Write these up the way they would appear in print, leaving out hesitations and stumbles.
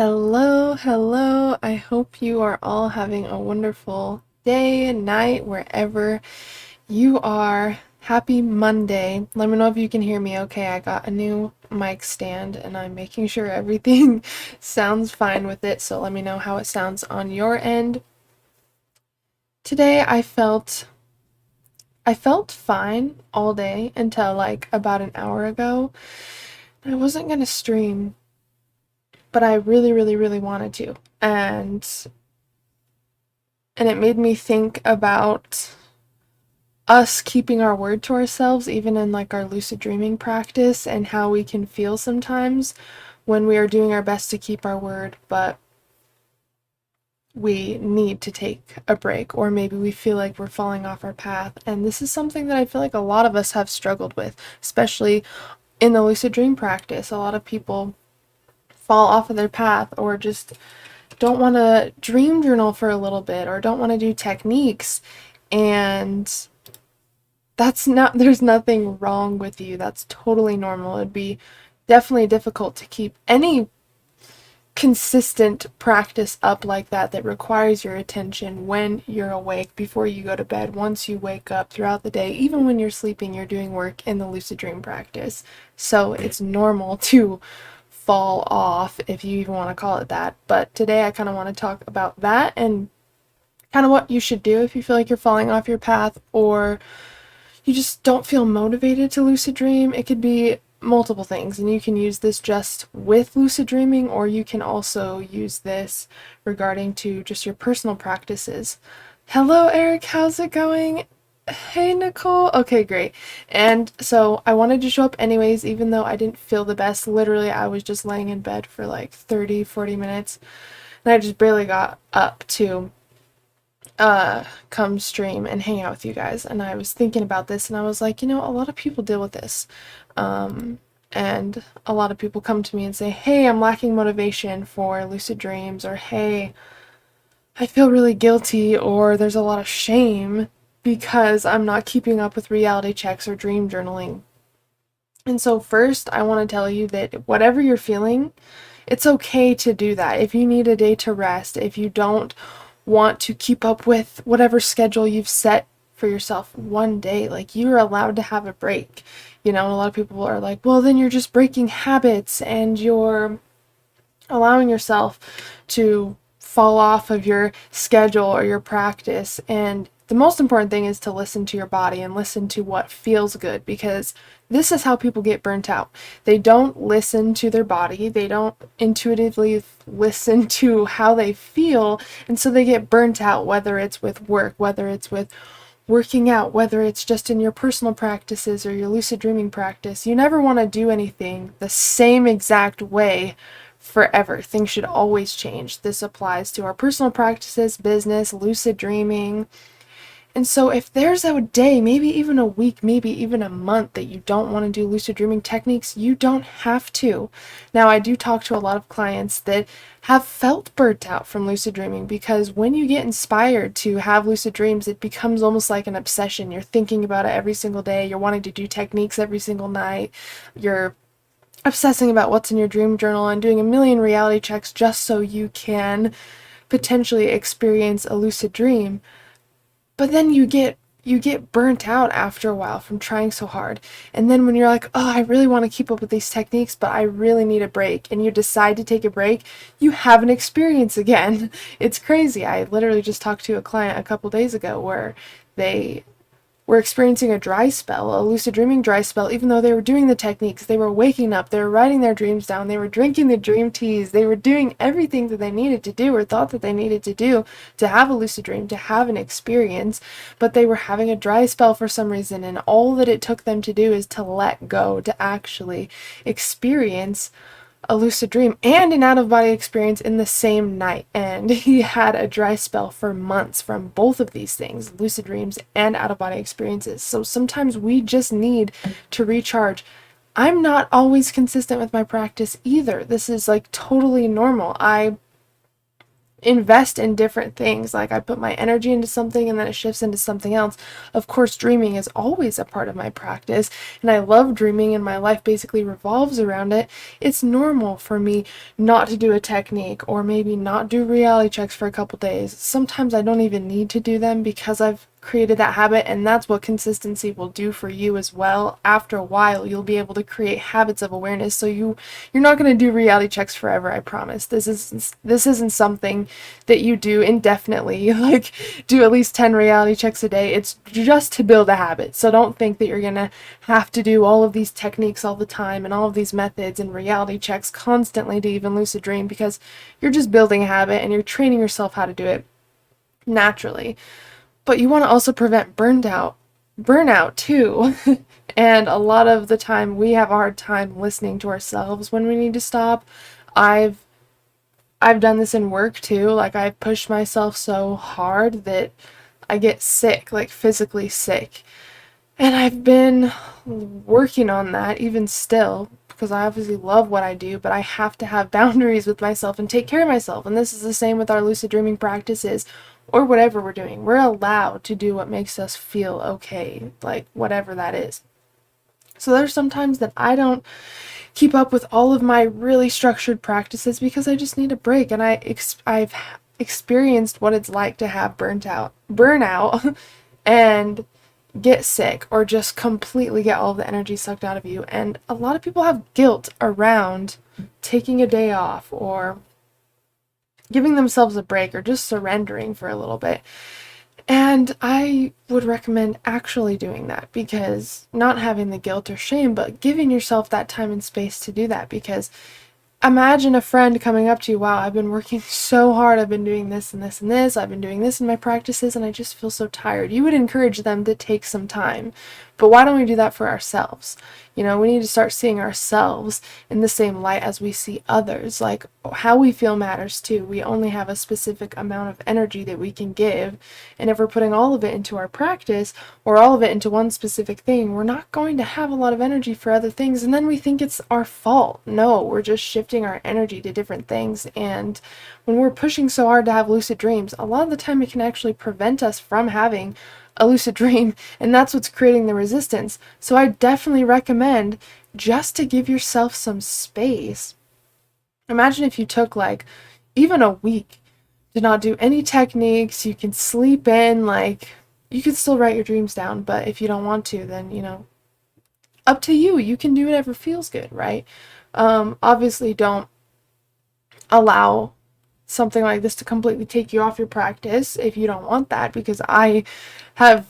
Hello, hello. I hope you are all having a wonderful day, night, wherever you are. Happy Monday. Let me know if you can hear me okay. I got a new mic stand and I'm making sure everything sounds fine with it. So let me know how it sounds on your end. Today I felt fine all day until like about an hour ago. I wasn't going to stream, but I really wanted to. And it made me think about us keeping our word to ourselves, even in like our lucid dreaming practice, and how we can feel sometimes when we are doing our best to keep our word, but we need to take a break, or maybe we feel like we're falling off our path. And this is something that I feel like a lot of us have struggled with, especially in the lucid dream practice. A lot of people fall off of their path or just don't want to dream journal for a little bit or don't want to do techniques, and there's nothing wrong with you. That's totally normal. It'd be definitely difficult to keep any consistent practice up like that requires your attention when you're awake, before you go to bed, once you wake up, throughout the day. Even when you're sleeping, you're doing work in the lucid dream practice. So it's normal to fall off, if you even want to call it that. But today I kind of want to talk about that and kind of what you should do if you feel like you're falling off your path, or you just don't feel motivated to lucid dream. It could be multiple things, and you can use this just with lucid dreaming, or you can also use this regarding to just your personal practices. Hello, Eric. How's it going? Hey, Nicole. Okay, great. And so I wanted to show up anyways, even though I didn't feel the best. Literally, I was just laying in bed for like 30-40 minutes, and I just barely got up to come stream and hang out with you guys. And I was thinking about this, and I was like, a lot of people deal with this. And a lot of people come to me and say, hey, I'm lacking motivation for lucid dreams, or hey, I feel really guilty, or there's a lot of shame because I'm not keeping up with reality checks or dream journaling. And so first, I want to tell you that whatever you're feeling, it's okay to do that. If you need a day to rest, if you don't want to keep up with whatever schedule you've set for yourself one day, like, you're allowed to have a break. And a lot of people are like, well, then you're just breaking habits and you're allowing yourself to fall off of your schedule or your practice. And the most important thing is to listen to your body and listen to what feels good, because this is how people get burnt out. They don't listen to their body. They don't intuitively listen to how they feel. And so they get burnt out, whether it's with work, whether it's with working out, whether it's just in your personal practices or your lucid dreaming practice. You never want to do anything the same exact way forever. Things should always change. This applies to our personal practices, business, lucid dreaming. And so if there's a day, maybe even a week, maybe even a month that you don't want to do lucid dreaming techniques, you don't have to. Now, I do talk to a lot of clients that have felt burnt out from lucid dreaming, because when you get inspired to have lucid dreams, it becomes almost like an obsession. You're thinking about it every single day. You're wanting to do techniques every single night. You're obsessing about what's in your dream journal and doing a million reality checks just so you can potentially experience a lucid dream. But then you get burnt out after a while from trying so hard. And then when you're like, oh, I really want to keep up with these techniques, but I really need a break, and you decide to take a break, you have an experience again. It's crazy. I literally just talked to a client a couple days ago where they were experiencing a dry spell, a lucid dreaming dry spell, even though they were doing the techniques. They were waking up, they were writing their dreams down, they were drinking the dream teas, they were doing everything that they needed to do or thought that they needed to do to have a lucid dream, to have an experience, but they were having a dry spell for some reason, and all that it took them to do is to let go, to actually experience a lucid dream and an out-of-body experience in the same night. And he had a dry spell for months from both of these things, lucid dreams and out-of-body experiences. So sometimes we just need to recharge. I'm not always consistent with my practice either. This is like totally normal. I invest in different things. Like I put my energy into something and then it shifts into something else. Of course, dreaming is always a part of my practice, and I love dreaming, and my life basically revolves around it. It's normal for me not to do a technique, or maybe not do reality checks for a couple days. Sometimes I don't even need to do them because I've created that habit, and that's what consistency will do for you as well. After a while, you'll be able to create habits of awareness, so you're not going to do reality checks forever, I promise. This isn't something that you do indefinitely, like do at least 10 reality checks a day. It's just to build a habit. So don't think that you're going to have to do all of these techniques all the time and all of these methods and reality checks constantly to even lucid dream, because you're just building a habit and you're training yourself how to do it naturally. But you want to also prevent burnout too. And a lot of the time we have a hard time listening to ourselves when we need to stop. I've done this in work too. Like I've pushed myself so hard that I get sick, like physically sick. And I've been working on that even still, because I obviously love what I do, but I have to have boundaries with myself and take care of myself. And this is the same with our lucid dreaming practices, or whatever we're doing. We're allowed to do what makes us feel okay, like whatever that is. So there's sometimes that I don't keep up with all of my really structured practices because I just need a break, and I've experienced what it's like to have burnout and get sick, or just completely get all the energy sucked out of you. And a lot of people have guilt around taking a day off, or giving themselves a break, or just surrendering for a little bit. And I would recommend actually doing that, because not having the guilt or shame, but giving yourself that time and space to do that. Because imagine a friend coming up to you, wow, I've been working so hard, I've been doing this and this and this, I've been doing this in my practices, and I just feel so tired. You would encourage them to take some time. But why don't we do that for ourselves? You know, we need to start seeing ourselves in the same light as we see others. Like, how we feel matters too. We only have a specific amount of energy that we can give, and if we're putting all of it into our practice, or all of it into one specific thing, we're not going to have a lot of energy for other things, and then we think it's our fault. No, we're just shifting our energy to different things. And when we're pushing so hard to have lucid dreams, a lot of the time it can actually prevent us from having a lucid dream, and that's what's creating the resistance. So I definitely recommend just to give yourself some space. Imagine if you took like even a week to not do any techniques. You can sleep in, like you can still write your dreams down, but if you don't want to, then up to you. You can do whatever feels good, right? Obviously don't allow something like this to completely take you off your practice if you don't want that, because I have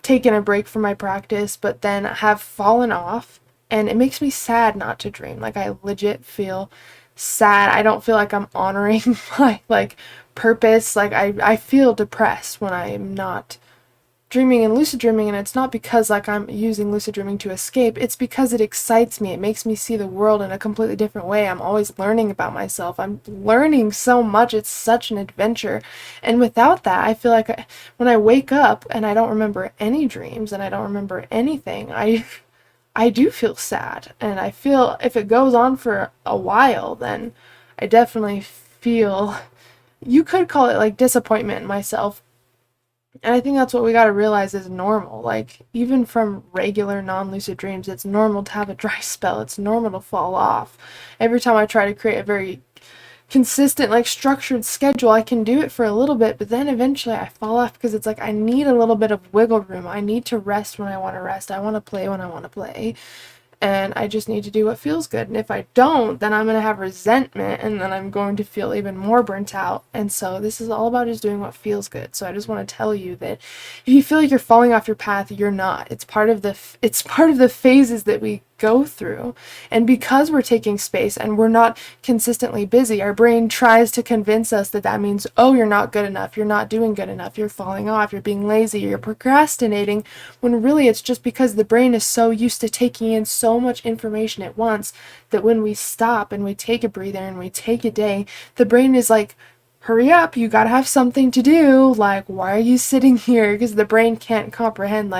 taken a break from my practice but then have fallen off, and it makes me sad not to dream. Like I legit feel sad. I don't feel like I'm honoring my purpose. Like I feel depressed when I am not dreaming and lucid dreaming, and it's not because I'm using lucid dreaming to escape. It's because it excites me. It makes me see the world in a completely different way. I'm always learning about myself. I'm learning so much. It's such an adventure. And without that, I feel like when I wake up and I don't remember any dreams and I don't remember anything, I do feel sad. And I feel if it goes on for a while, then I definitely feel, you could call it like disappointment in myself. And I think that's what we got to realize is normal. Like, even from regular non-lucid dreams, it's normal to have a dry spell. It's normal to fall off. Every time I try to create a very consistent, structured schedule, I can do it for a little bit, but then eventually I fall off, because it's like I need a little bit of wiggle room. I need to rest when I want to rest. I want to play when I want to play. And I just need to do what feels good. And if I don't, then I'm going to have resentment, and then I'm going to feel even more burnt out. And so this is all about just doing what feels good. So I just want to tell you that if you feel like you're falling off your path, you're not. It's part of the phases that we go through. And because we're taking space and we're not consistently busy, our brain tries to convince us that that means, oh, you're not good enough, you're not doing good enough, you're falling off, you're being lazy, you're procrastinating, when really it's just because the brain is so used to taking in so much information at once that when we stop and we take a breather and we take a day, the brain is like, hurry up, you gotta have something to do. Like, why are you sitting here? Because the brain can't comprehend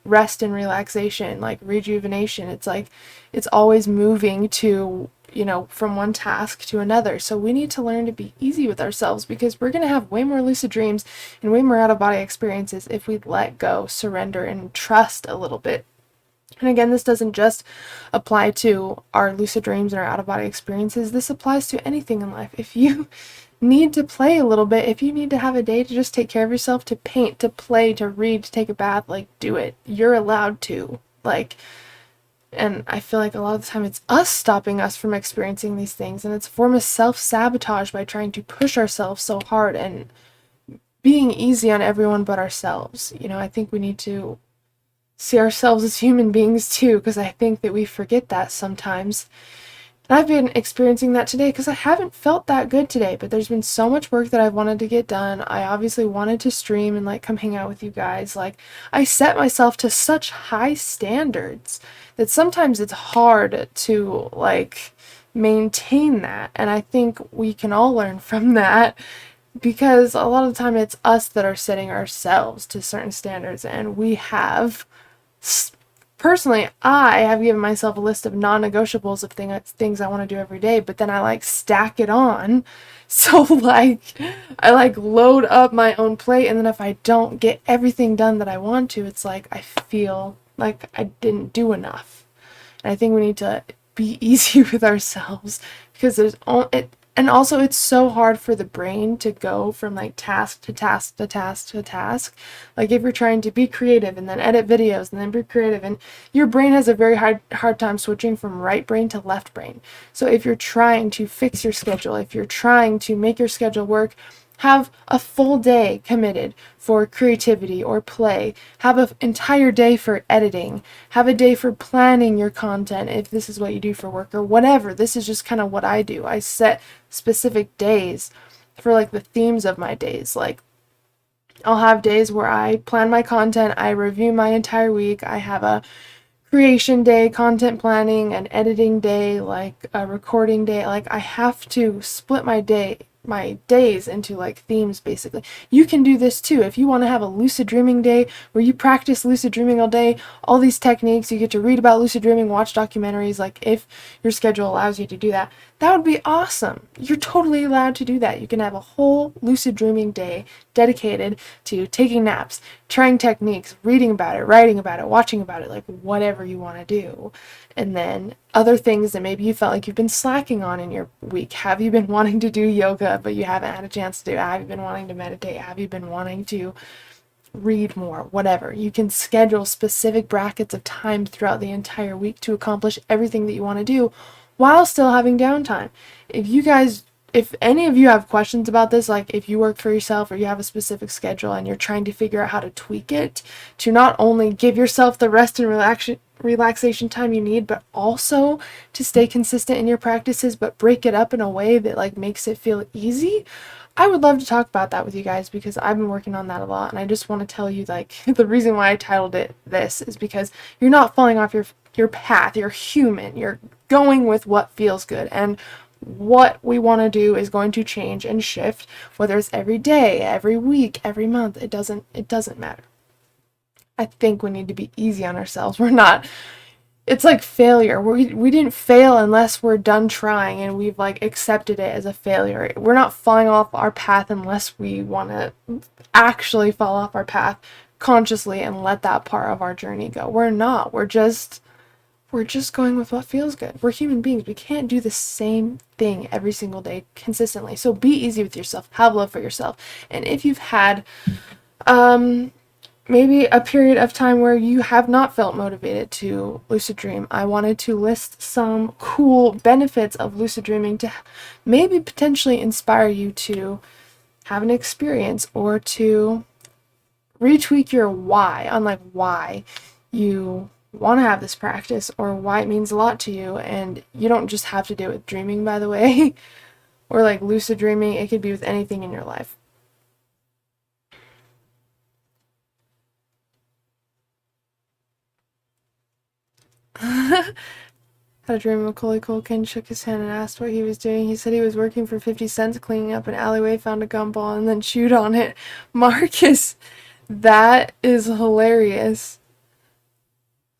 rest and relaxation, rejuvenation. It's like it's always moving to you know, from one task to another. So we need to learn to be easy with ourselves, because we're going to have way more lucid dreams and way more out-of-body experiences if we let go, surrender, and trust a little bit. And again, this doesn't just apply to our lucid dreams and our out-of-body experiences. This applies to anything in life. If you need to play a little bit, if you need to have a day to just take care of yourself, to paint, to play, to read, to take a bath, like, do it. You're allowed to. Like, and I feel like a lot of the time it's us stopping us from experiencing these things, and it's a form of self-sabotage by trying to push ourselves so hard and being easy on everyone but ourselves. You know, I think we need to see ourselves as human beings too, because I think that we forget that sometimes. And I've been experiencing that today because I haven't felt that good today, but there's been so much work that I've wanted to get done. I obviously wanted to stream and like come hang out with you guys. Like, I set myself to such high standards that sometimes it's hard to like maintain that. And I think we can all learn from that, because a lot of the time it's us that are setting ourselves to certain standards, and we have, personally, I have given myself a list of non-negotiables of things I want to do every day, but then I like stack it on. So like, I like load up my own plate, and then if I don't get everything done that I want to, it's like I feel like I didn't do enough. And I think we need to be easy with ourselves, because and also it's so hard for the brain to go from like task to task to task to task. Like, if you're trying to be creative and then edit videos and then be creative, and your brain has a very hard time switching from right brain to left brain. So if you're trying to fix your schedule, if you're trying to make your schedule work, have a full day committed for creativity or play. Have an entire day for editing. Have a day for planning your content if this is what you do for work or whatever. This is just kind of what I do. I set specific days for like the themes of my days. Like, I'll have days where I plan my content, I review my entire week, I have a creation day, content planning, an editing day, like a recording day. Like, I have to split my days into like themes, basically. You can do this too. If you want to have a lucid dreaming day where you practice lucid dreaming all day, all these techniques, you get to read about lucid dreaming, watch documentaries, like if your schedule allows you to do that, that would be awesome. You're totally allowed to do that. You can have a whole lucid dreaming day dedicated to taking naps, trying techniques, reading about it, writing about it, watching about it, like whatever you want to do. And then other things that maybe you felt like you've been slacking on in your week. Have you been wanting to do yoga but you haven't had a chance to do it? Have you been wanting to meditate? Have you been wanting to read more? Whatever. You can schedule specific brackets of time throughout the entire week to accomplish everything that you want to do while still having downtime. If any of you have questions about this, like if you work for yourself or you have a specific schedule and you're trying to figure out how to tweak it to not only give yourself the rest and relaxation time you need, but also to stay consistent in your practices, but break it up in a way that like makes it feel easy, I would love to talk about that with you guys, because I've been working on that a lot. And I just want to tell you, like, the reason why I titled it this is because you're not falling off your path. You're human. You're going with what feels good, and what we want to do is going to change and shift, whether it's every day, every week, every month. It doesn't matter. I think we need to be easy on ourselves. It's like failure. We didn't fail unless we're done trying and we've like accepted it as a failure. We're not falling off our path unless we want to actually fall off our path consciously and let that part of our journey go. We're not. We're just going with what feels good. We're human beings. We can't do the same thing every single day consistently. So be easy with yourself. Have love for yourself. And if you've had maybe a period of time where you have not felt motivated to lucid dream, I wanted to list some cool benefits of lucid dreaming to maybe potentially inspire you to have an experience, or to retweak your why on like why you want to have this practice or why it means a lot to you. And you don't just have to do it with dreaming, by the way, or like lucid dreaming. It could be with anything in your life. Had a dream Macaulay Culkin shook his hand and asked what he was doing. He said he was working for 50 cents cleaning up an alleyway, found a gumball, and then chewed on it. Marcus, that is hilarious.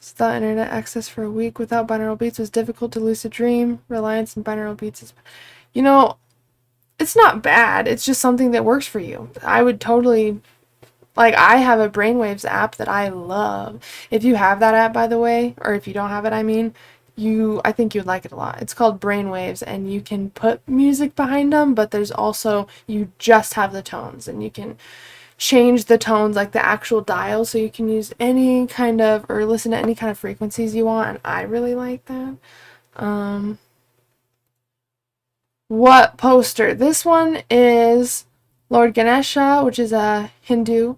Without internet access for a week without binaural beats was difficult to lucid dream. Reliance on binaural beats is, you know, it's not bad. It's just something that works for you. I would totally, like, I have a Brainwaves app that I love. If you have that app, by the way, or if you don't have it, I mean, I think you'd like it a lot. It's called Brainwaves, and you can put music behind them, but there's also, you just have the tones, and you can change the tones, like the actual dial, so you can use any kind of, or listen to any kind of frequencies you want, and I really like that. What poster? This one is Lord Ganesha, which is a Hindu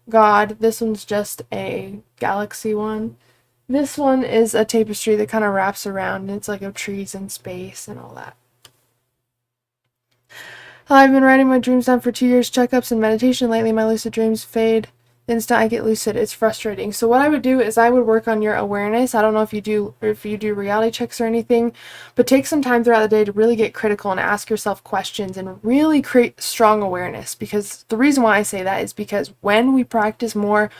god. This one's just a galaxy one. This one is a tapestry that kind of wraps around, and it's like of trees and space and all that. I've been writing my dreams down for 2 years, checkups and meditation. Lately, my lucid dreams fade. The instant I get lucid, it's frustrating. So what I would do is I would work on your awareness. I don't know if you do reality checks or anything, but take some time throughout the day to really get critical and ask yourself questions and really create strong awareness. Because the reason why I say that is because when we practice more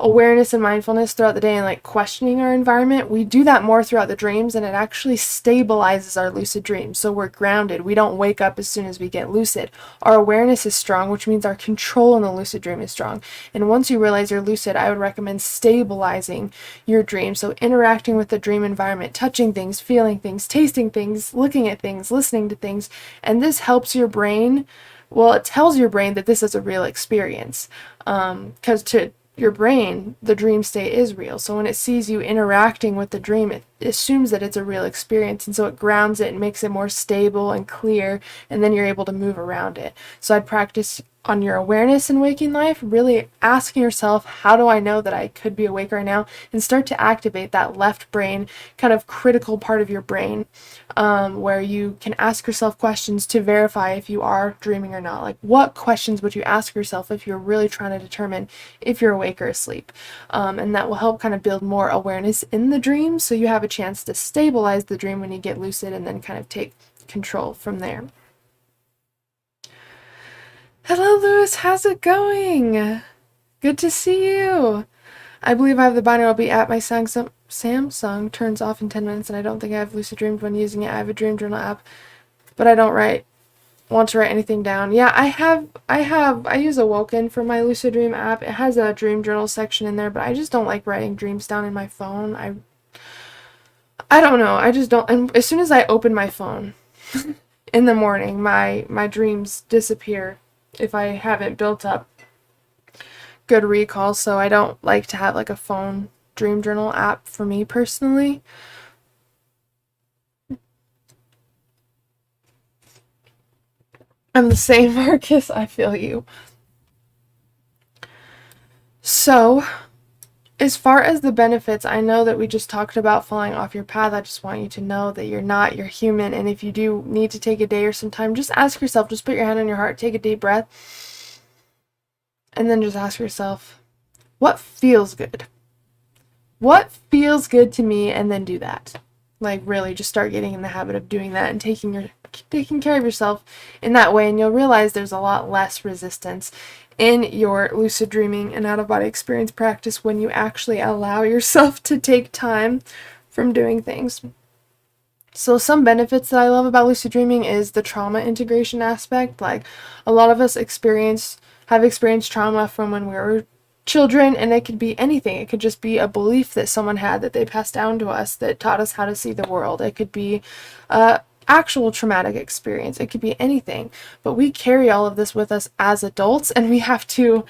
awareness and mindfulness throughout the day and like questioning our environment, we do that more throughout the dreams, and it actually stabilizes our lucid dreams. So we're grounded. We don't wake up as soon as we get lucid. Our awareness is strong, which means our control in the lucid dream is strong. And once you realize you're lucid, I would recommend stabilizing your dream. So interacting with the dream environment, touching things, feeling things, tasting things, looking at things, listening to things. And this helps your brain, well, it tells your brain that this is a real experience. Because to your brain, the dream state is real. So when it sees you interacting with the dream, it assumes that it's a real experience, and so it grounds it and makes it more stable and clear, and then you're able to move around it. So I'd practice on your awareness in waking life, really asking yourself, how do I know that I could be awake right now? And start to activate that left brain, kind of critical part of your brain, where you can ask yourself questions to verify if you are dreaming or not. Like, what questions would you ask yourself if you're really trying to determine if you're awake or asleep? And that will help kind of build more awareness in the dream, so you have a chance to stabilize the dream when you get lucid, and then kind of take control from there. Hello, Lewis. How's it going? Good to see you. I believe I have the binaural beat app. My Samsung turns off in 10 minutes, and I don't think I have lucid dreams when using it. I have a dream journal app, but I don't want to write anything down. Yeah, I use 𝒚𝒔𝒄𝒔 for my lucid dream app. It has a dream journal section in there, but I just don't like writing dreams down in my phone. I don't know. I just don't. And as soon as I open my phone in the morning, my dreams disappear if I haven't built up good recall. So I don't like to have like a phone dream journal app for me personally. I'm the same, Marcus. I feel you. So, as far as the benefits, I know that we just talked about falling off your path. I just want you to know that you're human. And if you do need to take a day or some time, just ask yourself, just put your hand on your heart, take a deep breath, and then just ask yourself, what feels good? What feels good to me? And then do that. Like, really just start getting in the habit of doing that and taking care of yourself in that way, and you'll realize there's a lot less resistance in your lucid dreaming and out-of-body experience practice when you actually allow yourself to take time from doing things. So some benefits that I love about lucid dreaming is the trauma integration aspect. Like, a lot of us have experienced trauma from when we were children, and it could be anything. It could just be a belief that someone had that they passed down to us that taught us how to see the world. It could be actual traumatic experience. It could be anything, but we carry all of this with us as adults, and we have to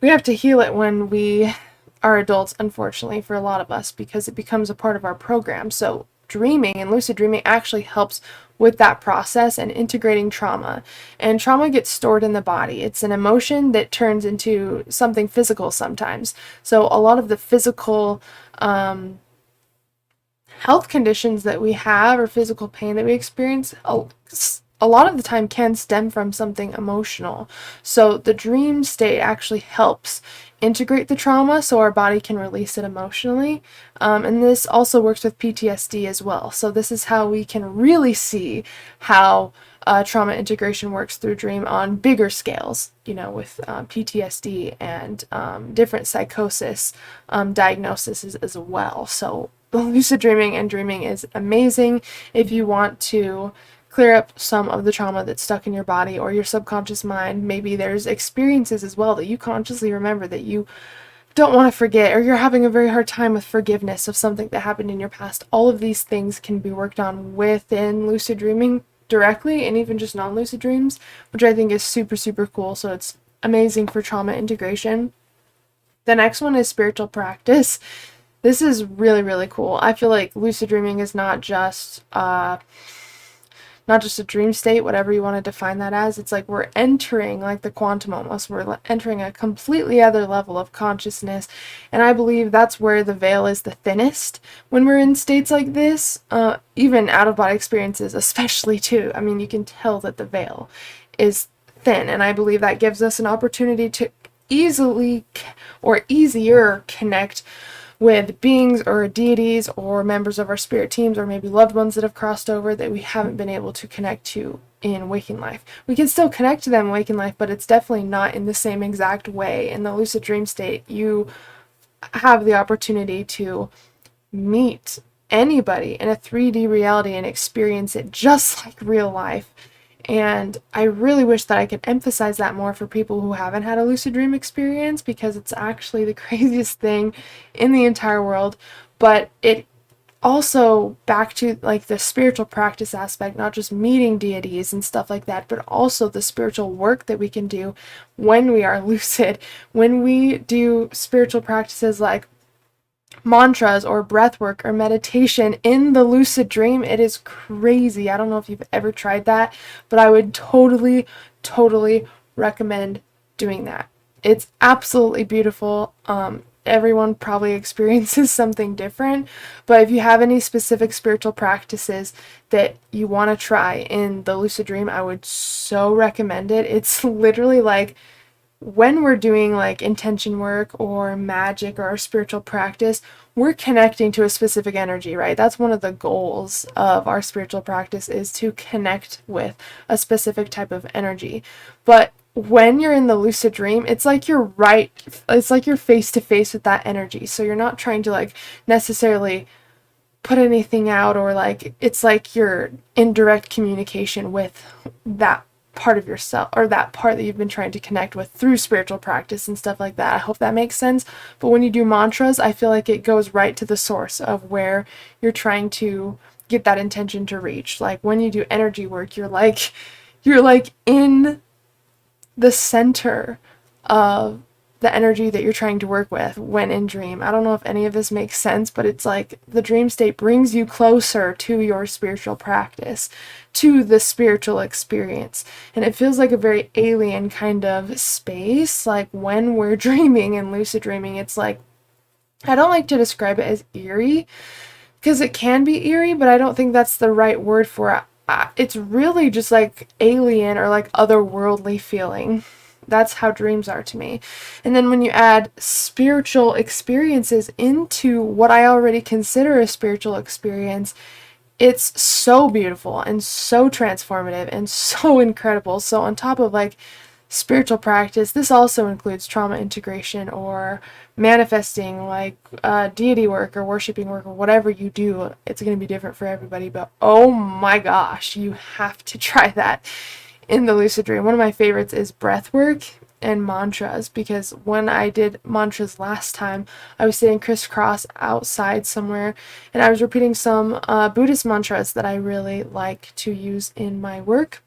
heal it when we are adults, unfortunately, for a lot of us, because it becomes a part of our program. So dreaming and lucid dreaming actually helps with that process and integrating trauma. And trauma gets stored in the body. It's an emotion that turns into something physical sometimes. So a lot of the physical health conditions that we have, or physical pain that we experience, a lot of the time can stem from something emotional. So the dream state actually helps integrate the trauma so our body can release it emotionally. And this also works with PTSD as well. So this is how we can really see how trauma integration works through dream on bigger scales, you know, with PTSD and different psychosis diagnoses as well. So lucid dreaming and dreaming is amazing if you want to clear up some of the trauma that's stuck in your body or your subconscious mind. Maybe there's experiences as well that you consciously remember that you don't want to forget, or you're having a very hard time with forgiveness of something that happened in your past. All of these things can be worked on within lucid dreaming directly, and even just non-lucid dreams, which I think is super, super cool. So it's amazing for trauma integration. The next one is spiritual practice. This is really, really cool. I feel like lucid dreaming is not just a dream state, whatever you want to define that as. It's like we're entering like the quantum almost. We're entering a completely other level of consciousness. And I believe that's where the veil is the thinnest when we're in states like this, even out-of-body experiences especially too. I mean, you can tell that the veil is thin. And I believe that gives us an opportunity to easily or easier connect with beings or deities or members of our spirit teams, or maybe loved ones that have crossed over that we haven't been able to connect to in waking life. We can still connect to them in waking life, but it's definitely not in the same exact way. In the lucid dream state, you have the opportunity to meet anybody in a 3D reality and experience it just like real life. And I really wish that I could emphasize that more for people who haven't had a lucid dream experience, because it's actually the craziest thing in the entire world. But it also, back to like the spiritual practice aspect, not just meeting deities and stuff like that, but also the spiritual work that we can do when we are lucid. When we do spiritual practices like mantras or breath work or meditation in the lucid dream, it is crazy. I don't know if you've ever tried that, but I would totally recommend doing that. It's absolutely beautiful. Everyone probably experiences something different, but if you have any specific spiritual practices that you want to try in the lucid dream, I would so recommend it. It's literally like when we're doing like intention work or magic or our spiritual practice, we're connecting to a specific energy, right? That's one of the goals of our spiritual practice, is to connect with a specific type of energy. But when you're in the lucid dream, it's like you're face to face with that energy. So you're not trying to like necessarily put anything out, or like it's like you're in direct communication with that part of yourself, or that part that you've been trying to connect with through spiritual practice and stuff like that. I hope that makes sense. But when you do mantras, I feel like it goes right to the source of where you're trying to get that intention to reach. Like when you do energy work, you're like in the center of the energy that you're trying to work with when in dream. I don't know if any of this makes sense, but it's like the dream state brings you closer to your spiritual practice, to the spiritual experience. And it feels like a very alien kind of space. Like when we're dreaming and lucid dreaming, it's like, I don't like to describe it as eerie, because it can be eerie, but I don't think that's the right word for it. It's really just like alien or like otherworldly feeling. That's how dreams are to me. And then when you add spiritual experiences into what I already consider a spiritual experience, it's so beautiful and so transformative and so incredible. So on top of like spiritual practice, this also includes trauma integration or manifesting, like deity work or worshiping work or whatever you do. It's going to be different for everybody, but oh my gosh, you have to try that in the lucid dream. One of my favorites is breath work and mantras, because when I did mantras last time, I was sitting crisscross outside somewhere and I was repeating some Buddhist mantras that I really like to use in my work.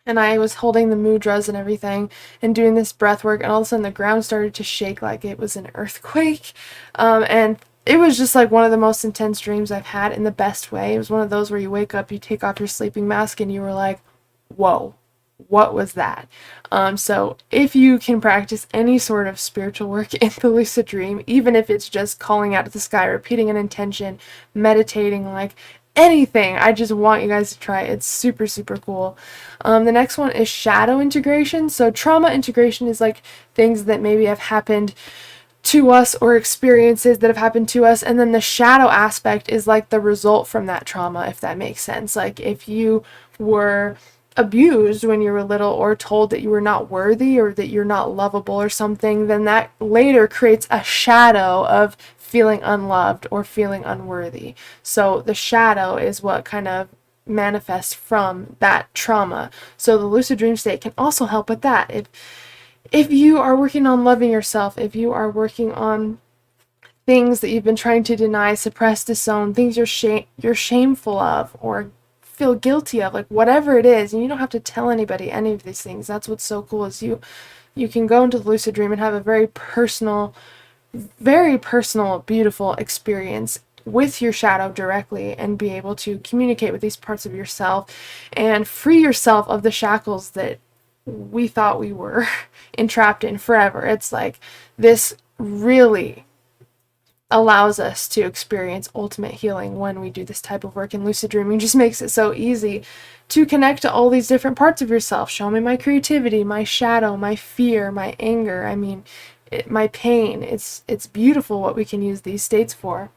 And I was holding the mudras and everything and doing this breath work, and all of a sudden the ground started to shake like it was an earthquake. And it was just like one of the most intense dreams I've had, in the best way. It was one of those where you wake up, you take off your sleeping mask, and you were like, whoa, what was that? So if you can practice any sort of spiritual work in the lucid dream, even if it's just calling out to the sky, repeating an intention, meditating, like anything, I just want you guys to try it. It's super, super cool. The next one is shadow integration. So trauma integration is like things that maybe have happened to us or experiences that have happened to us, and then the shadow aspect is like the result from that trauma, if that makes sense. Like if you were abused when you were little, or told that you were not worthy or that you're not lovable or something, then that later creates a shadow of feeling unloved or feeling unworthy. So the shadow is what kind of manifests from that trauma. So the lucid dream state can also help with that. If you are working on loving yourself, if you are working on things that you've been trying to deny, suppress, disown, things you're shameful of or feel guilty of, like whatever it is, and you don't have to tell anybody any of these things. That's what's so cool, is you can go into the lucid dream and have a very personal, beautiful experience with your shadow directly, and be able to communicate with these parts of yourself and free yourself of the shackles that we thought we were entrapped in forever. It's like this really allows us to experience ultimate healing when we do this type of work, and lucid dreaming just makes it so easy to connect to all these different parts of yourself. Show me my creativity, my shadow, my fear, my anger, my pain. It's beautiful what we can use these states for.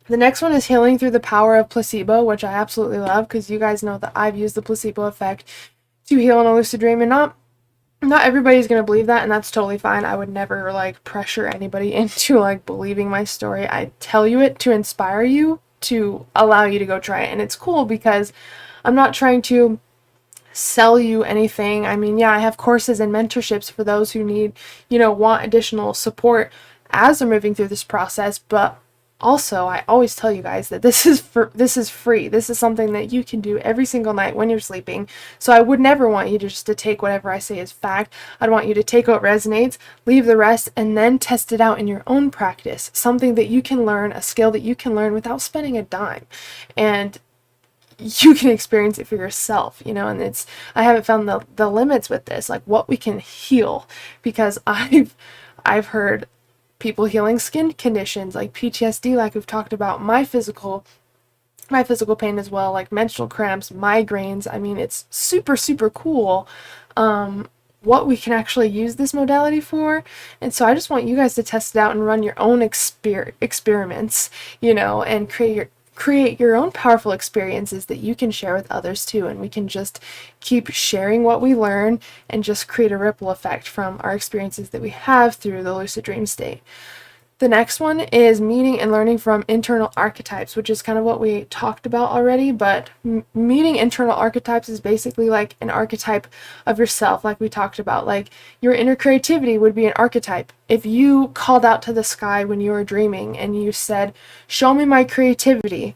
The next one is healing through the power of placebo, which I absolutely love, because you guys know that I've used the placebo effect to heal in a lucid dream, and not everybody's going to believe that, and that's totally fine. I would never like pressure anybody into like believing my story. I tell you it to inspire you, to allow you to go try it. And it's cool because I'm not trying to sell you anything. I mean, yeah, I have courses and mentorships for those who need, want additional support as they're moving through this process, but also, I always tell you guys that this is free. This is something that you can do every single night when you're sleeping. So I would never want you to just to take whatever I say as fact. I'd want you to take what resonates, leave the rest, and then test it out in your own practice. Something that you can learn, a skill that you can learn without spending a dime. And you can experience it for yourself, and I haven't found the limits with this, like what we can heal, because I've heard people healing skin conditions like PTSD, like we've talked about, my physical pain as well, like menstrual cramps, migraines. I mean, it's super, super cool what we can actually use this modality for. And so I just want you guys to test it out and run your own experiments, and create your own powerful experiences that you can share with others too, and we can just keep sharing what we learn and just create a ripple effect from our experiences that we have through the lucid dream state. The next one is meeting and learning from internal archetypes, which is kind of what we talked about already, but meeting internal archetypes is basically like an archetype of yourself, like we talked about. Like your inner creativity would be an archetype. If you called out to the sky when you were dreaming and you said, "Show me my creativity,"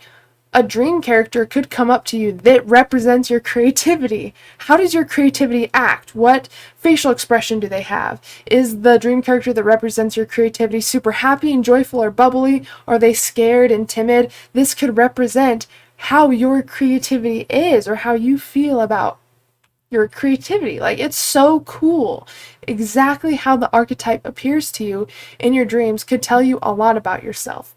a dream character could come up to you that represents your creativity. How does your creativity act? What facial expression do they have? Is the dream character that represents your creativity super happy and joyful or bubbly? Are they scared and timid? This could represent how your creativity is, or how you feel about your creativity. Like, it's so cool. Exactly how the archetype appears to you in your dreams could tell you a lot about yourself.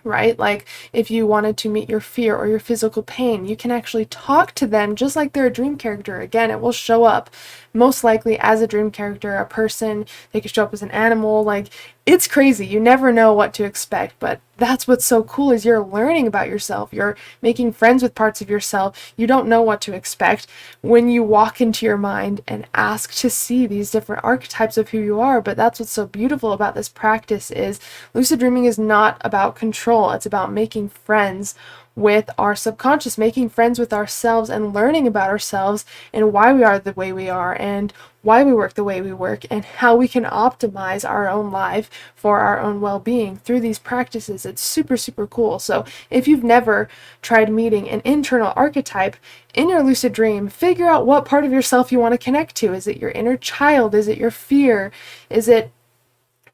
Right? Like if you wanted to meet your fear or your physical pain, you can actually talk to them just like they're a dream character. Again, it will show up most likely as a dream character, a person. They could show up as an animal. Like, it's crazy. You never know what to expect, but that's what's so cool, is you're learning about yourself. You're making friends with parts of yourself. You don't know what to expect when you walk into your mind and ask to see these different archetypes of who you are. But that's what's so beautiful about this practice, is lucid dreaming is not about control. It's about making friends with our subconscious, making friends with ourselves, and learning about ourselves and why we are the way we are, and why we work the way we work, and how we can optimize our own life for our own well-being through these practices. It's super, super cool. So if you've never tried meeting an internal archetype in your lucid dream, figure out what part of yourself you want to connect to. Is it your inner child? Is it your fear? Is it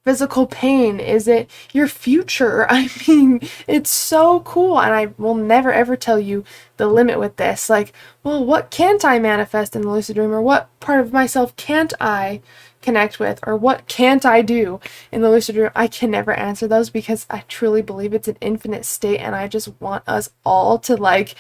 physical pain? Is it your future? I mean, it's so cool, and I will never ever tell you the limit with this. Like, well, what can't I manifest in the lucid dream, or what part of myself can't I connect with, or what can't I do in the lucid dream? I can never answer those, because I truly believe it's an infinite state, and I just want us all to like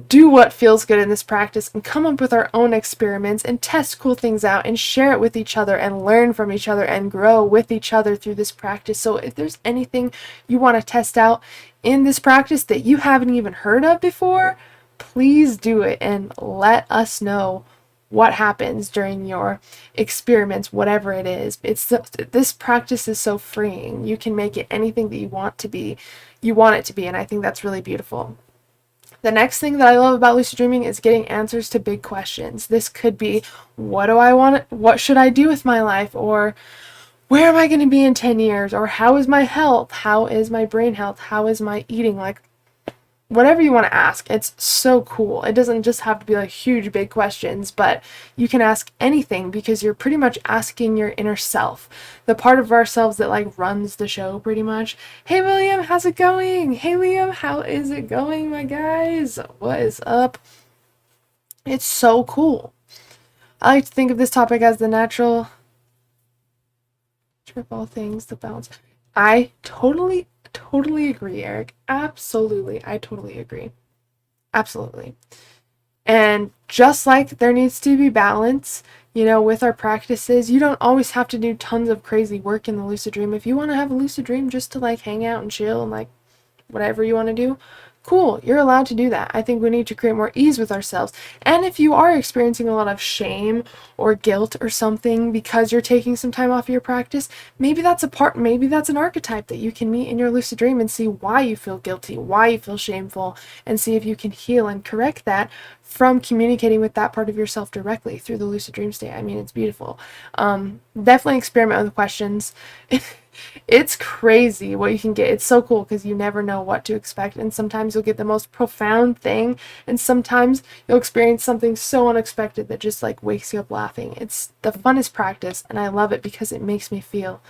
do what feels good in this practice and come up with our own experiments and test cool things out and share it with each other and learn from each other and grow with each other through this practice. So if there's anything you want to test out in this practice that you haven't even heard of before, please do it and let us know what happens during your experiments, whatever it is. This practice is so freeing. You can make it anything that you want it to be, and I think that's really beautiful. The next thing that I love about lucid dreaming is getting answers to big questions. This could be, what should I do with my life? Or where am I going to be in 10 years? Or how is my health? How is my brain health? How is my eating? Like, whatever you want to ask. It's so cool. It doesn't just have to be like huge, big questions, but you can ask anything because you're pretty much asking your inner self, the part of ourselves that like runs the show pretty much. Hey William, how's it going? Hey Liam, how is it going, my guys? What is up? It's so cool. I like to think of this topic as the natural of all things, the balance. I totally agree, Eric. Absolutely. I totally agree. Absolutely. And just like there needs to be balance, you know, with our practices, you don't always have to do tons of crazy work in the lucid dream. If you want to have a lucid dream just to like hang out and chill and like whatever you want to do, cool, you're allowed to do that. I think we need to create more ease with ourselves. And if you are experiencing a lot of shame or guilt or something because you're taking some time off of your practice, maybe that's an archetype that you can meet in your lucid dream and see why you feel guilty, why you feel shameful, and see if you can heal and correct that from communicating with that part of yourself directly through the lucid dream state. I mean, it's beautiful. Definitely experiment with questions. It's crazy what you can get. It's so cool because you never know what to expect, and sometimes you'll get the most profound thing, and sometimes you'll experience something so unexpected that just like wakes you up laughing. It's the funnest practice, and I love it because it makes me feel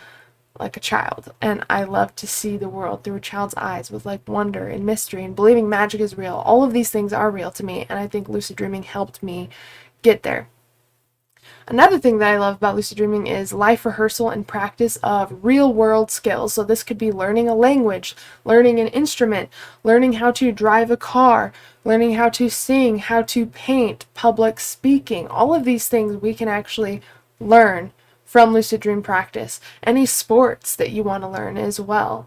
like a child, and I love to see the world through a child's eyes with like wonder and mystery and believing magic is real. All of these things are real to me, and I think lucid dreaming helped me get there. Another thing that I love about lucid dreaming is life rehearsal and practice of real-world skills. So this could be learning a language, learning an instrument, learning how to drive a car, learning how to sing, how to paint, public speaking. All of these things we can actually learn from lucid dream practice. Any sports that you want to learn as well.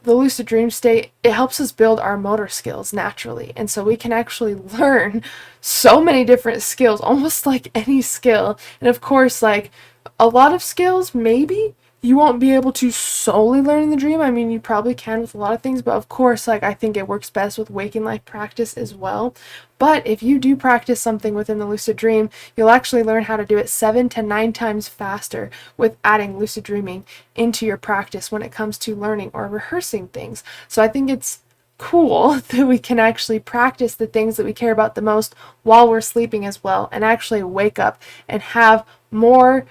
The lucid dream state, it helps us build our motor skills naturally, and so we can actually learn so many different skills, almost like any skill. And of course, like a lot of skills maybe you won't be able to solely learn in the dream. I mean, you probably can with a lot of things, but of course, like I think it works best with waking life practice as well. But if you do practice something within the lucid dream, you'll actually learn how to do it 7 to 9 times faster with adding lucid dreaming into your practice when it comes to learning or rehearsing things. So I think it's cool that we can actually practice the things that we care about the most while we're sleeping as well, and actually wake up and have more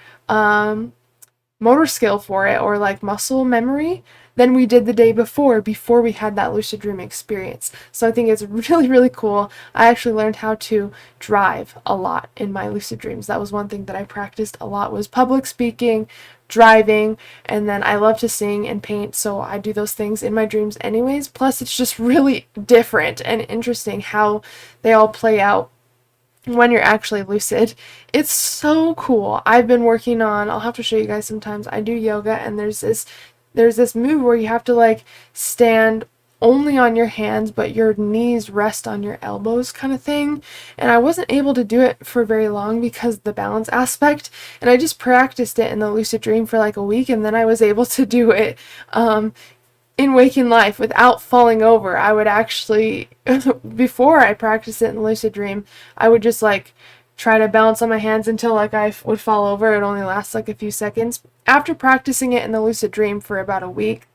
motor skill for it, or like muscle memory, than we did the day before we had that lucid dream experience. So I think it's really, really cool. I actually learned how to drive a lot in my lucid dreams. That was one thing that I practiced a lot, was public speaking, driving, and then I love to sing and paint, so I do those things in my dreams anyways. Plus it's just really different and interesting how they all play out when you're actually lucid. It's so cool. I've been working on, I'll have to show you guys sometimes, I do yoga, and there's this move where you have to like stand only on your hands but your knees rest on your elbows kind of thing, and I wasn't able to do it for very long because of the balance aspect, and I just practiced it in the lucid dream for like a week, and then I was able to do it in waking life without falling over. I would actually, before I practiced it in the lucid dream, I would just like try to balance on my hands until like I would fall over. It only lasts like a few seconds. After practicing it in the lucid dream for about a week,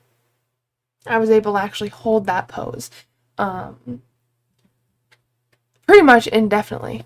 I was able to actually hold that pose pretty much indefinitely.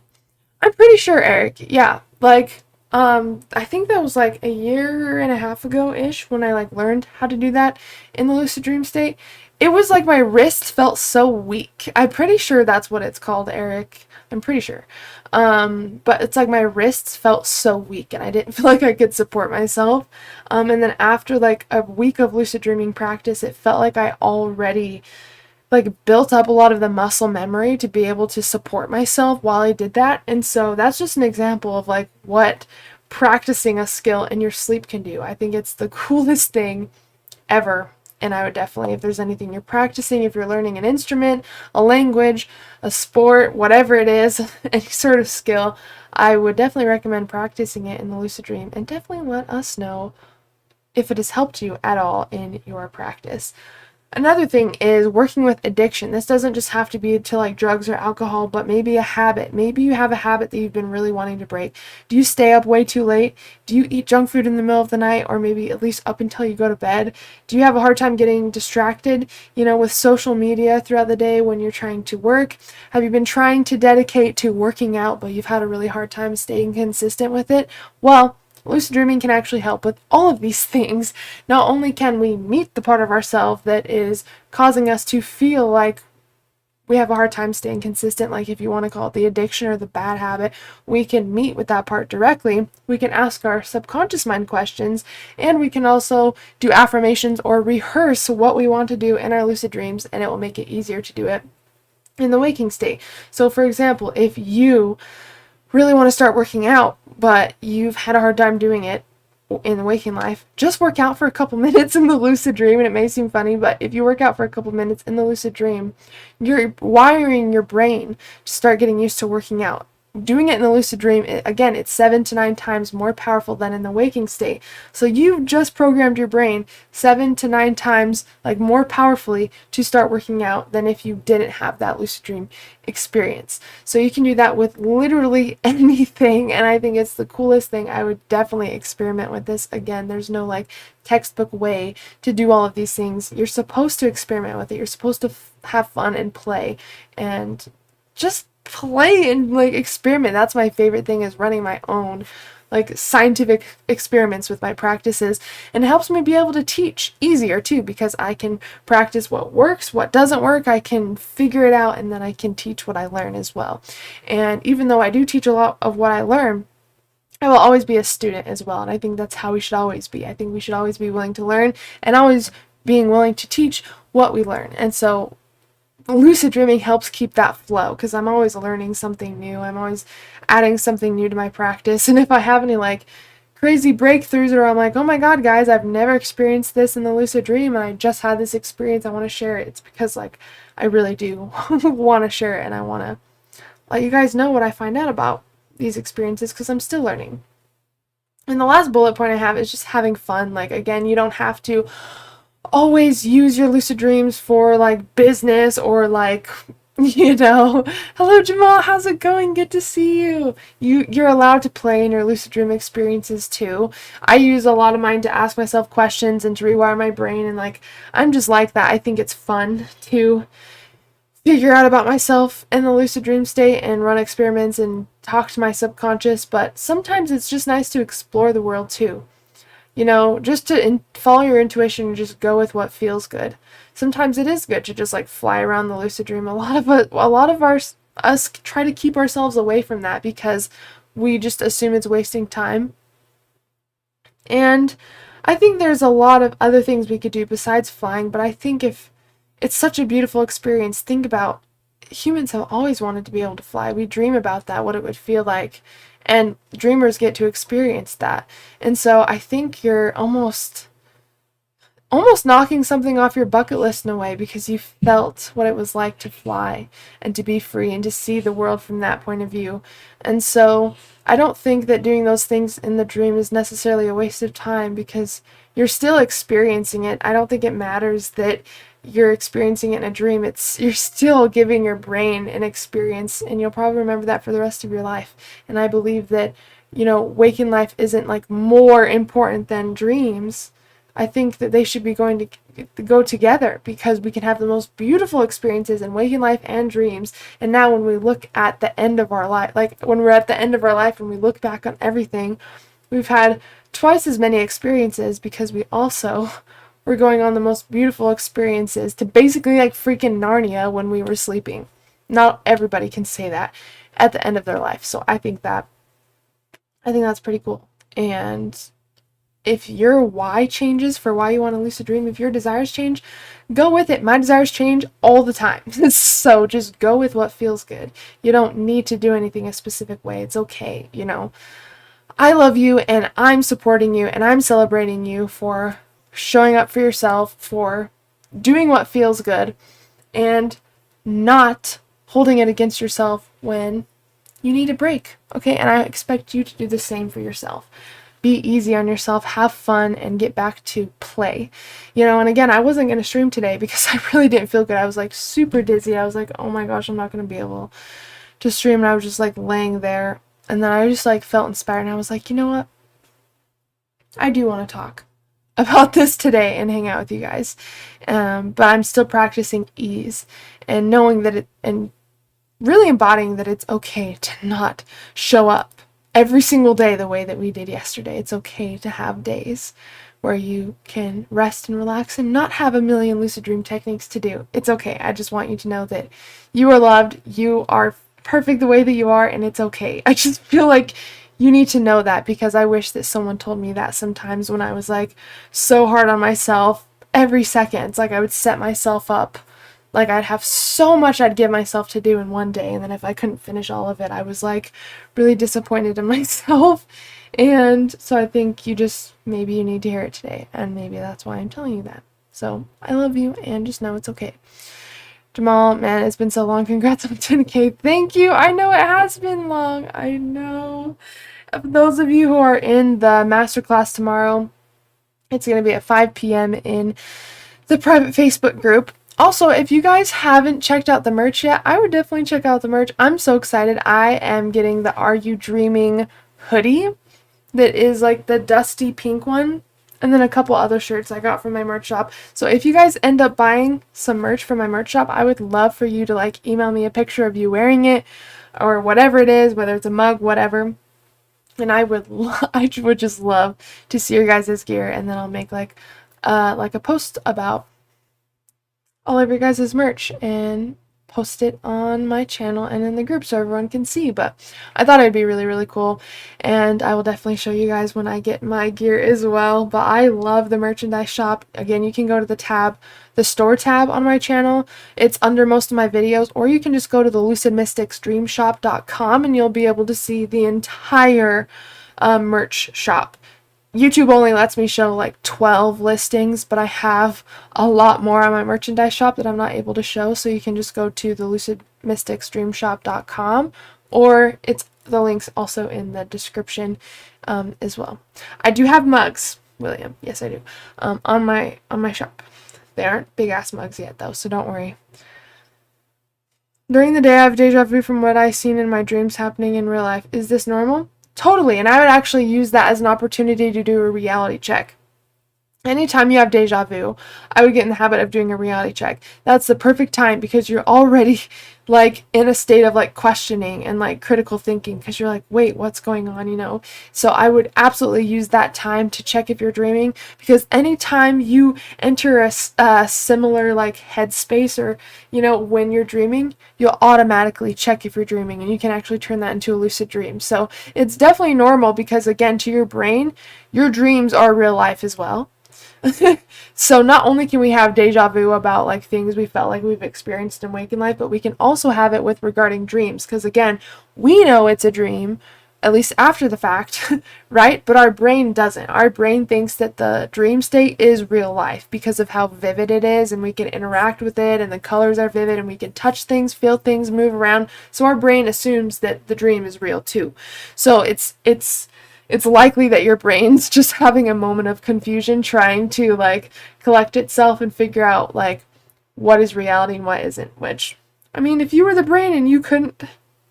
I'm pretty sure, Eric, yeah, like I think that was like a year and a half ago-ish when I like learned how to do that in the lucid dream state. It was like my wrist felt so weak. I'm pretty sure that's what it's called, Eric. I'm pretty sure. But it's like my wrists felt so weak and I didn't feel like I could support myself. And then after like a week of lucid dreaming practice, it felt like I already like built up a lot of the muscle memory to be able to support myself while I did that. And so that's just an example of like what practicing a skill in your sleep can do. I think it's the coolest thing ever. And I would definitely, if there's anything you're practicing, if you're learning an instrument, a language, a sport, whatever it is, any sort of skill, I would definitely recommend practicing it in the lucid dream, and definitely let us know if it has helped you at all in your practice. Another thing is working with addiction. This doesn't just have to be to like drugs or alcohol, but maybe a habit. Maybe you have a habit that you've been really wanting to break. Do you stay up way too late? Do you eat junk food in the middle of the night, or maybe at least up until you go to bed? Do you have a hard time getting distracted, with social media throughout the day when you're trying to work? Have you been trying to dedicate to working out, but you've had a really hard time staying consistent with it? Well, lucid dreaming can actually help with all of these things. Not only can we meet the part of ourselves that is causing us to feel like we have a hard time staying consistent, like if you want to call it the addiction or the bad habit, we can meet with that part directly. We can ask our subconscious mind questions, and we can also do affirmations or rehearse what we want to do in our lucid dreams, and it will make it easier to do it in the waking state. So for example, if you really want to start working out, but you've had a hard time doing it in the waking life, just work out for a couple minutes in the lucid dream. And it may seem funny, but if you work out for a couple minutes in the lucid dream, you're wiring your brain to start getting used to working out. Doing it in the lucid dream, again, it's 7 to 9 times more powerful than in the waking state. So you've just programmed your brain 7 to 9 times more powerfully to start working out than if you didn't have that lucid dream experience. So you can do that with literally anything, and I think it's the coolest thing. I would definitely experiment with this. Again, there's no textbook way to do all of these things. You're supposed to experiment with it. You're supposed to have fun and play, and just play and experiment. That's my favorite thing, is running my own scientific experiments with my practices, and it helps me be able to teach easier too, because I can practice what works, what doesn't work. I can figure it out, and then I can teach what I learn as well. And even though I do teach a lot of what I learn, I will always be a student as well, and I think that's how we should always be. I think we should always be willing to learn, and always being willing to teach what we learn. And so lucid dreaming helps keep that flow, because I'm always learning something new. I'm always adding something new to my practice. And if I have any crazy breakthroughs, or I'm like, oh my god, guys, I've never experienced this in the lucid dream, and I just had this experience, I want to share it. It's because I really do want to share it, and I want to let you guys know what I find out about these experiences, because I'm still learning. And the last bullet point I have is just having fun. Again, you don't have to always use your lucid dreams for business, or hello Jamal, how's it going, good to see you. You're allowed to play in your lucid dream experiences too. I use a lot of mine to ask myself questions and to rewire my brain, and I'm just like that. I think it's fun to figure out about myself in the lucid dream state and run experiments and talk to my subconscious, but sometimes it's just nice to explore the world too. Just to follow your intuition and just go with what feels good. Sometimes it is good to just fly around the lucid dream. A lot of us try to keep ourselves away from that, because we just assume it's wasting time. And I think there's a lot of other things we could do besides flying, but I think if it's such a beautiful experience, think about, humans have always wanted to be able to fly. We dream about that, what it would feel like. And dreamers get to experience that. And so I think you're almost knocking something off your bucket list in a way, because you felt what it was like to fly and to be free and to see the world from that point of view. And so I don't think that doing those things in the dream is necessarily a waste of time, because you're still experiencing it. I don't think it matters that you're experiencing it in a dream. You're still giving your brain an experience, and you'll probably remember that for the rest of your life. And I believe that waking life isn't more important than dreams. I think that they should be going to go together, because we can have the most beautiful experiences in waking life and dreams. And now when we look at the end of our life, when we're at the end of our life and we look back on everything, we've had twice as many experiences, because we also were going on the most beautiful experiences to basically freaking Narnia when we were sleeping. Not everybody can say that at the end of their life. So I think that's pretty cool. And if your why changes for why you want to lucid dream, if your desires change, go with it. My desires change all the time. So just go with what feels good. You don't need to do anything a specific way. It's okay, I love you, and I'm supporting you, and I'm celebrating you for showing up for yourself, for doing what feels good, and not holding it against yourself when you need a break, okay? And I expect you to do the same for yourself. Be easy on yourself, have fun, and get back to play. You know, and again, I wasn't going to stream today because I really didn't feel good. I was like super dizzy. I was like, oh my gosh, I'm not going to be able to stream. And I was just like laying there. And then I just like felt inspired. And I was like, you know what? I do want to talk about this today and hang out with you guys. But I'm still practicing ease and knowing that and really embodying that it's okay to not show up every single day the way that we did yesterday. It's okay to have days where you can rest and relax and not have a million lucid dream techniques to do. It's okay. I just want you to know that you are loved, you are perfect the way that you are, and it's okay. I just feel like you need to know that, because I wish that someone told me that sometimes when I was like so hard on myself every second. It's like I would set myself up. Like I'd have so much I'd give myself to do in one day, and then if I couldn't finish all of it, I was like really disappointed in myself. And so I think maybe you need to hear it today, and maybe that's why I'm telling you that. So I love you, and just know it's okay. Jamal, man, it's been so long. Congrats on 10K. Thank you. I know it has been long. I know. Those of you who are in the masterclass tomorrow, it's going to be at 5 p.m. in the private Facebook group. Also, if you guys haven't checked out the merch yet, I would definitely check out the merch. I'm so excited. I am getting the Are You Dreaming hoodie that is like the dusty pink one, and then a couple other shirts I got from my merch shop. So if you guys end up buying some merch from my merch shop, I would love for you to like email me a picture of you wearing it or whatever it is, whether it's a mug, whatever. And I would just love to see your guys' gear, and then I'll make like a post about all of your guys' merch and post it on my channel and in the group so everyone can see. But I thought it'd be really, really cool, and I will definitely show you guys when I get my gear as well. But I love the merchandise shop. Again, you can go to the store tab on my channel. It's under most of my videos, or you can just go to the lucidmysticsdreamshop.com and you'll be able to see the entire merch shop. YouTube only lets me show like 12 listings, but I have a lot more on my merchandise shop that I'm not able to show, so you can just go to the lucidmysticsdreamshop.com, or the link's also in the description as well. I do have mugs, William. Yes, I do. On my shop. They aren't big ass mugs yet though, so don't worry. During the day I have deja vu from what I've seen in my dreams happening in real life. Is this normal? Totally, and I would actually use that as an opportunity to do a reality check. Anytime you have deja vu, I would get in the habit of doing a reality check. That's the perfect time, because you're already like in a state of like questioning and like critical thinking, because you're like, wait, what's going on, you know? So I would absolutely use that time to check if you're dreaming, because anytime you enter a similar like headspace, or you know, when you're dreaming, you'll automatically check if you're dreaming, and you can actually turn that into a lucid dream. So it's definitely normal, because again, to your brain, your dreams are real life as well. So not only can we have deja vu about like things we felt like we've experienced in waking life, but we can also have it with regarding dreams, because again, we know it's a dream, at least after the fact, right? But our brain doesn't. Our brain thinks that the dream state is real life because of how vivid it is, and we can interact with it, and the colors are vivid, and we can touch things, feel things, move around. So our brain assumes that the dream is real too. So it's likely that your brain's just having a moment of confusion, trying to like collect itself and figure out like what is reality and what isn't. Which, I mean, if you were the brain and you couldn't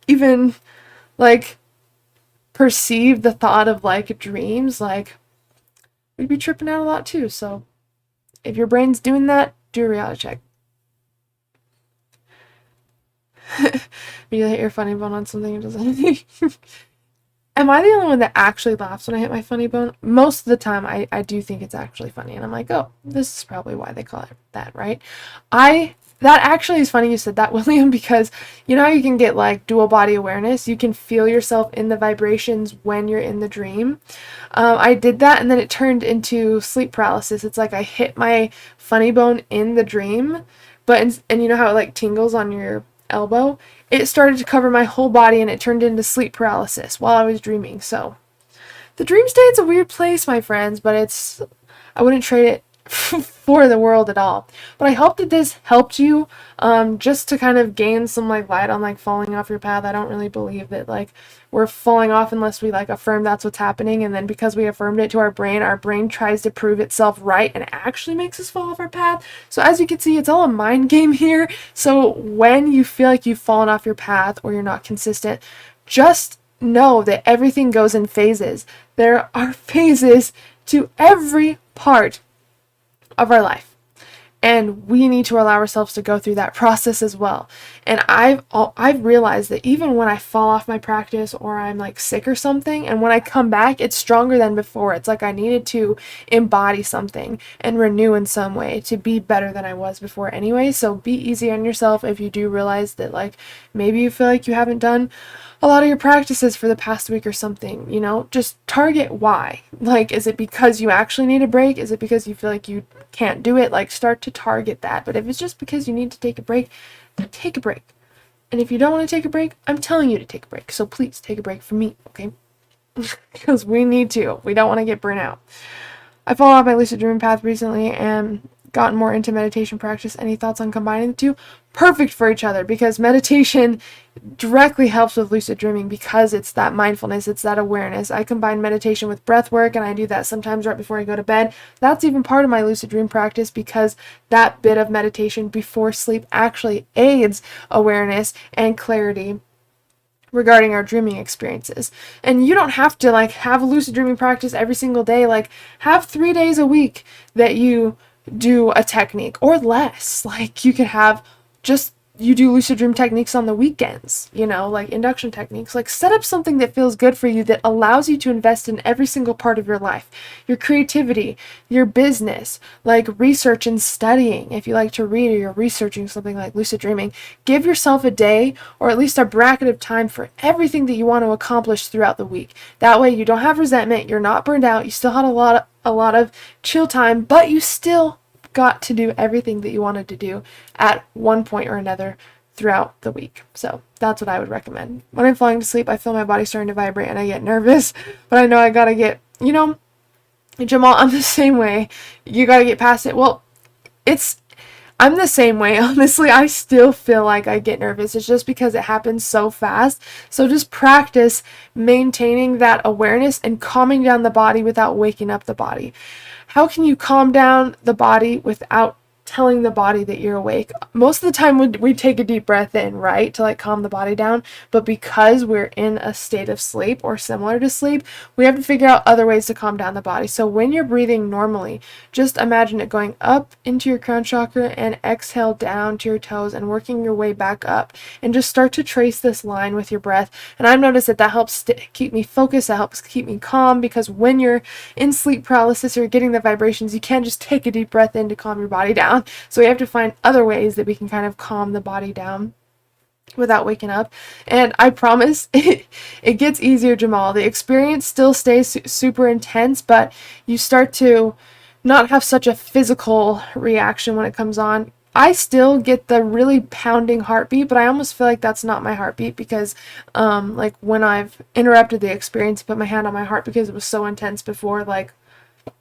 even like perceive the thought of like dreams, like we'd be tripping out a lot too. So if your brain's doing that, do a reality check. You hit your funny bone on something, it doesn't. Am I the only one that actually laughs when I hit my funny bone? Most of the time, I do think it's actually funny, and I'm like, oh, this is probably why they call it that, right? That actually is funny you said that, William, because you know how you can get like dual body awareness? You can feel yourself in the vibrations when you're in the dream. I did that, and then it turned into sleep paralysis. It's like I hit my funny bone in the dream, and you know how it like tingles on your elbow? It started to cover my whole body, and it turned into sleep paralysis while I was dreaming. So the dream state's a weird place, my friends, but I wouldn't trade it for the world at all. But I hope that this helped you, just to kind of gain some like light on like falling off your path. I don't really believe that like we're falling off unless we like affirm that's what's happening, and then because we affirmed it to our brain tries to prove itself right and actually makes us fall off our path. So as you can see, it's all a mind game here. So when you feel like you've fallen off your path or you're not consistent, just know that everything goes in phases. There are phases to every part of our life, and we need to allow ourselves to go through that process as well. And I've realized that even when I fall off my practice or I'm like sick or something, and when I come back, it's stronger than before. It's like I needed to embody something and renew in some way to be better than I was before anyway. So be easy on yourself if you do realize that like maybe you feel like you haven't done a lot of your practices for the past week or something, you know, just target why. Like, is it because you actually need a break? Is it because you feel like you can't do it? Like, start to target that. But if it's just because you need to take a break, then take a break. And if you don't want to take a break, I'm telling you to take a break. So please take a break from me, okay? Because we need to. We don't want to get burnt out. I followed off my lucid dreaming path recently and gotten more into meditation practice. Any thoughts on combining the two? Perfect for each other, because meditation directly helps with lucid dreaming because it's that mindfulness, it's that awareness. I combine meditation with breath work, and I do that sometimes right before I go to bed. That's even part of my lucid dream practice, because that bit of meditation before sleep actually aids awareness and clarity regarding our dreaming experiences. And you don't have to like have a lucid dreaming practice every single day. Like, have 3 days a week that you do a technique, or less. Like, you could have just you do lucid dream techniques on the weekends, you know, like induction techniques. Like, set up something that feels good for you, that allows you to invest in every single part of your life, your creativity, your business, like research and studying. If you like to read or you're researching something like lucid dreaming, give yourself a day or at least a bracket of time for everything that you want to accomplish throughout the week. That way you don't have resentment, you're not burned out, you still had a lot of chill time, but you still got to do everything that you wanted to do at one point or another throughout the week. So that's what I would recommend. When I'm falling to sleep, I feel my body starting to vibrate and I get nervous, but I know I gotta get, you know, Jamal, I'm the same way. You gotta get past it. Well, I'm the same way, honestly. I still feel like I get nervous. It's just because it happens so fast. So just practice maintaining that awareness and calming down the body without waking up the body. How can you calm down the body without telling the body that you're awake? Most of the time we take a deep breath in, right, to like calm the body down, but because we're in a state of sleep or similar to sleep, we have to figure out other ways to calm down the body. So when you're breathing normally, just imagine it going up into your crown chakra and exhale down to your toes and working your way back up, and just start to trace this line with your breath. And I've noticed that helps keep me focused, that helps keep me calm, because when you're in sleep paralysis or getting the vibrations, you can't just take a deep breath in to calm your body down. So we have to find other ways that we can kind of calm the body down without waking up. And I promise it gets easier, Jamal. The experience still stays super intense, but you start to not have such a physical reaction when it comes on. I still get the really pounding heartbeat, but I almost feel like that's not my heartbeat, because like when I've interrupted the experience, put my hand on my heart because it was so intense before, like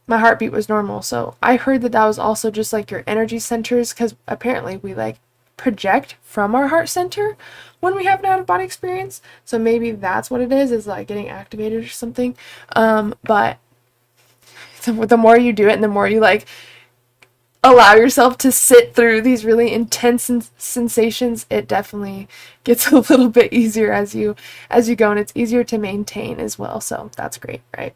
my heartbeat was normal. So I heard that was also just like your energy centers, because apparently we like project from our heart center when we have an out-of-body experience. So maybe that's what it is like getting activated or something. But the more you do it and the more you like allow yourself to sit through these really intense sensations, it definitely gets a little bit easier as you go, and it's easier to maintain as well. So that's great, right?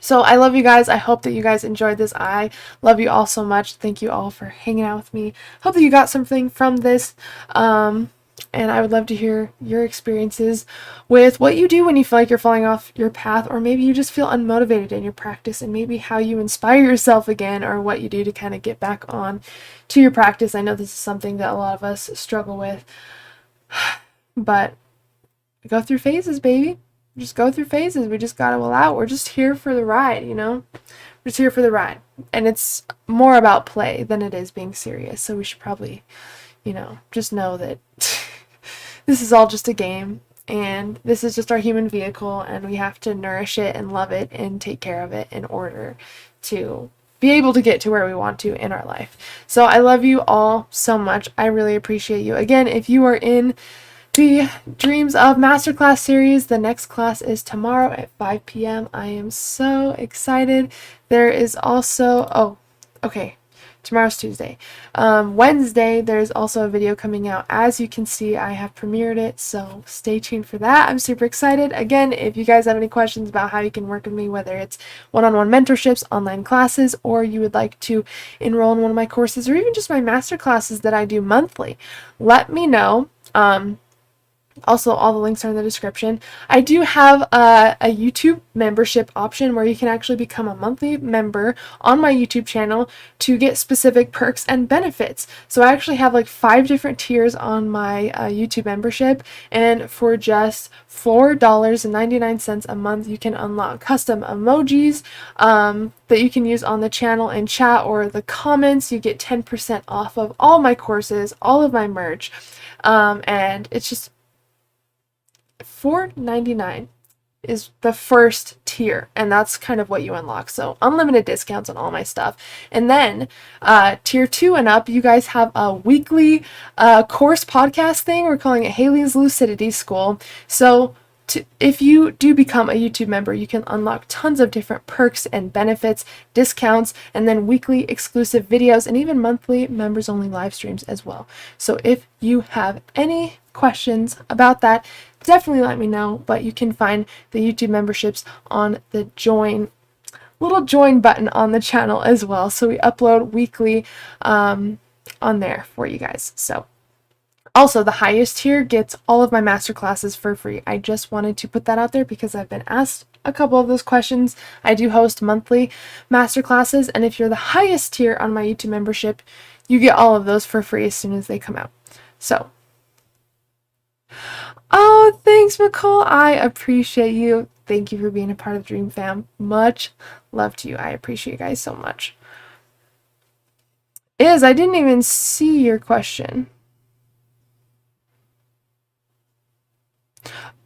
So I love you guys. I hope that you guys enjoyed this. I love you all so much. Thank you all for hanging out with me. Hope that you got something from this. And I would love to hear your experiences with what you do when you feel like you're falling off your path, or maybe you just feel unmotivated in your practice, and maybe how you inspire yourself again, or what you do to kind of get back on to your practice. I know this is something that a lot of us struggle with, but go through phases, baby. Just go through phases. We just got to allow. We're just here for the ride, you know? We're just here for the ride. And it's more about play than it is being serious. So we should probably, you know, just know that this is all just a game, and this is just our human vehicle, and we have to nourish it and love it and take care of it in order to be able to get to where we want to in our life. So I love you all so much. I really appreciate you. Again, if you are in the Dreams of Masterclass series, the next class is tomorrow at 5 p.m. I am so excited. There is also, tomorrow's Tuesday. Wednesday, there's also a video coming out. As you can see, I have premiered it, so stay tuned for that. I'm super excited. Again, if you guys have any questions about how you can work with me, whether it's one-on-one mentorships, online classes, or you would like to enroll in one of my courses, or even just my master classes that I do monthly, let me know. Also, all the links are in the description. I do have a YouTube membership option where you can actually become a monthly member on my YouTube channel to get specific perks and benefits. So I actually have like 5 different tiers on my YouTube membership, and for just $4.99 a month, you can unlock custom emojis that you can use on the channel and chat or the comments. You get 10% off of all my courses, all of my merch, and it's just $4.99 is the first tier, and that's kind of what you unlock. So unlimited discounts on all my stuff. And then tier 2 and up, you guys have a weekly course podcast thing. We're calling it Haylee's Lucidity School. So if you do become a YouTube member, you can unlock tons of different perks and benefits, discounts, and then weekly exclusive videos, and even monthly members only live streams as well. So if you have any questions about that, definitely let me know. But you can find the YouTube memberships on the little join button on the channel as well. So we upload weekly on there for you guys. So also, the highest tier gets all of my master classes for free. I just wanted to put that out there because I've been asked a couple of those questions. I do host monthly master classes, and if you're the highest tier on my YouTube membership, you get all of those for free as soon as they come out. So, oh, thanks, Nicole. I appreciate you. Thank you for being a part of the Dream Fam. Much love to you. I appreciate you guys so much. I didn't even see your question.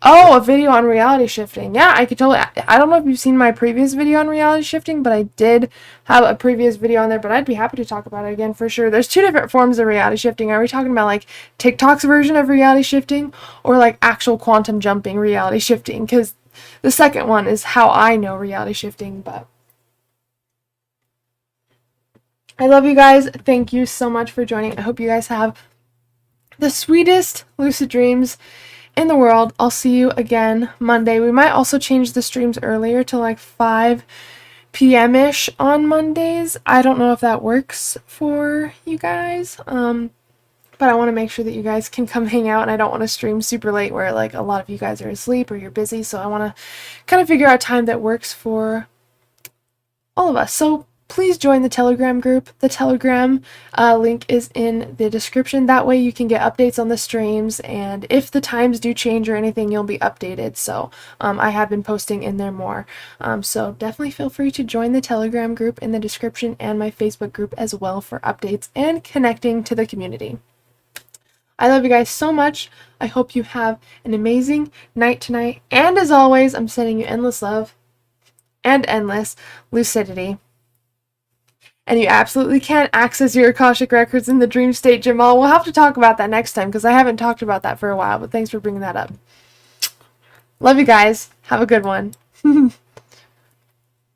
Oh, a video on reality shifting. Yeah, I could totally. I don't know if you've seen my previous video on reality shifting, but I did have a previous video on there, but I'd be happy to talk about it again for sure. There's 2 different forms of reality shifting. Are we talking about like TikTok's version of reality shifting, or like actual quantum jumping reality shifting? Because the second one is how I know reality shifting. But I love you guys. Thank you so much for joining. I hope you guys have the sweetest lucid dreams in the world. I'll see you again Monday. We might also change the streams earlier to like 5 p.m.-ish on Mondays. I don't know if that works for you guys, but I want to make sure that you guys can come hang out, and I don't want to stream super late where like a lot of you guys are asleep or you're busy. So I want to kind of figure out a time that works for all of us. So please join the Telegram group. The Telegram link is in the description. That way you can get updates on the streams, and if the times do change or anything, you'll be updated. So I have been posting in there more. So definitely feel free to join the Telegram group in the description, and my Facebook group as well, for updates and connecting to the community. I love you guys so much. I hope you have an amazing night tonight. And as always, I'm sending you endless love and endless lucidity. And you absolutely can access your Akashic records in the dream state, Jamal. We'll have to talk about that next time because I haven't talked about that for a while, but thanks for bringing that up. Love you guys. Have a good one.